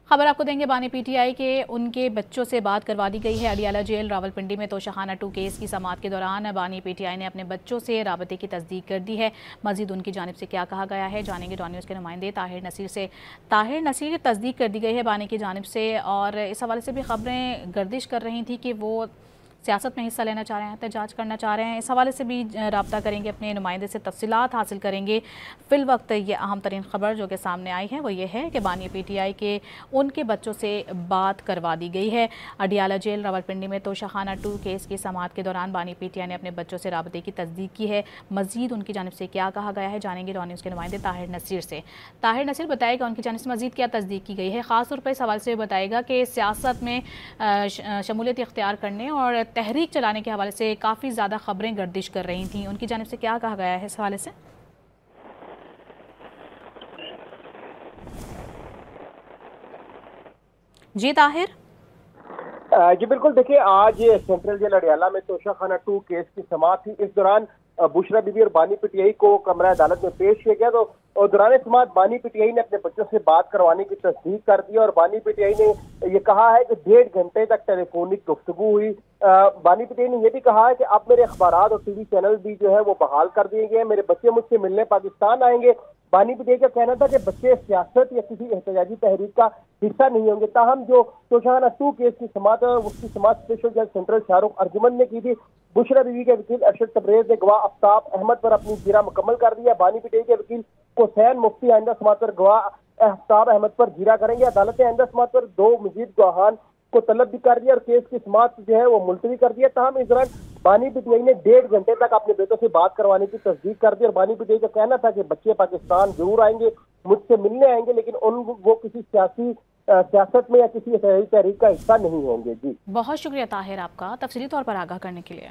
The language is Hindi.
खबर आपको देंगे बानी पीटीआई के उनके बच्चों से बात करवा दी गई है। अडियाला जेल रावलपिंडी में तोशाखाना 2 केस की समाअत के दौरान बानी पीटीआई ने अपने बच्चों से राबते की तस्दीक कर दी है। मजीद उनकी जानिब से क्या कहा गया है जानेंगे डॉन न्यूज़ के नुमाइंदे ताहिर नसीर से। ताहिर नसीर की तस्दीक कर दी गई है बानी की जानिब से, और इस हवाले से भी खबरें गर्दिश कर रही थी कि वो सियासत में हिस्सा लेना चाह रहे हैं, एहतजाज करना चाह रहे हैं। इस हवाले से भी रब्ता करेंगे, अपने नुमाइंदे से तफसीलात हासिल करेंगे। फिल वक्त ये अहम तरीन खबर जो कि सामने आई है वो ये है कि बानी पीटीआई के उनके बच्चों से बात करवा दी गई है। अडियाला जेल रावलपिंडी में तोशाखाना 2 केस की समाअत के दौरान बानी पीटीआई ने अपने बच्चों से राबते की तस्दीक की है। मजीद उनकी जानिब से क्या कहा गया है जानेंगे डॉन न्यूज़ के नुमाइंदे ताहिर नसीर से। ताहिर नसीर बताएगा उनकी जानिब से मजीद क्या तस्दीक की गई है। ख़ासतौर पर इस हवाले से बताएगा कि सियासत में शमूलियत इख्तियार करने और तहरीक चलाने के हवाले से काफ़ी ज़्यादा खबरें गर्दिश कर रही थी, उनकी जानिब से क्या कहा गया है इस हवाले से? जी ताहिर। जी बिल्कुल, देखिए आज सेंट्रल जेल अडियाला में तोशाखाना 2 केस की समाअत थी। इस दौरान बुशरा बीबी और बानी पीटीआई को कमरा अदालत में पेश किया गया। तो दौरान समाअत बानी पीटीआई ने अपने बच्चों से बात करवाने की तस्दीक कर दी और बानी पीटीआई ने ये कहा है कि 1.5 घंटे तक टेलीफोनिक गुफ्तगू हुई। बानी पीटीआई ने यह भी कहा है कि अब मेरे अखबारात और टीवी चैनल भी जो है वो बहाल कर दिए गए हैं, मेरे बच्चे मुझसे मिलने पाकिस्तान आएंगे। बानी पीटीआई का कहना था कि बच्चे सियासत या किसी एहतजाजी तहरीक का हिस्सा नहीं होंगे। ताहम जो तोशाखाना 2 केस की समाअत है उसकी समाअत स्पेशल जज सेंट्रल शाहरुख अर्जुमन ने की थी। बुशरा बीवी के वकील अरशद तबरेज ने गवाह आफ्ताब अहमद पर अपनी जीरा मुकम्मल कर दिया। बानी पीटीआई के वकील हुसैन मुफ्ती आइंदा समाअत पर गवाह आफ्ताब अहमद पर जीरा करेंगे। अदालत ने आइंदा समाअत पर 2 मजीद गवाहान को तलब भी कर दिया और केस की समाअत जो है वो मुलतवी कर दिया। ताहम इस दौरान बानी पीटीआई ने 1.5 घंटे तक अपने बेटों से बात करवाने की तस्दीक कर दी और बानी पीटीआई का कहना था कि बच्चे पाकिस्तान जरूर आएंगे, मुझसे मिलने आएंगे, लेकिन वो किसी सियासत में या किसी तहरीक का हिस्सा नहीं होंगे। जी बहुत शुक्रिया ताहिर आपका तफसीली तौर पर आगाह करने के लिए।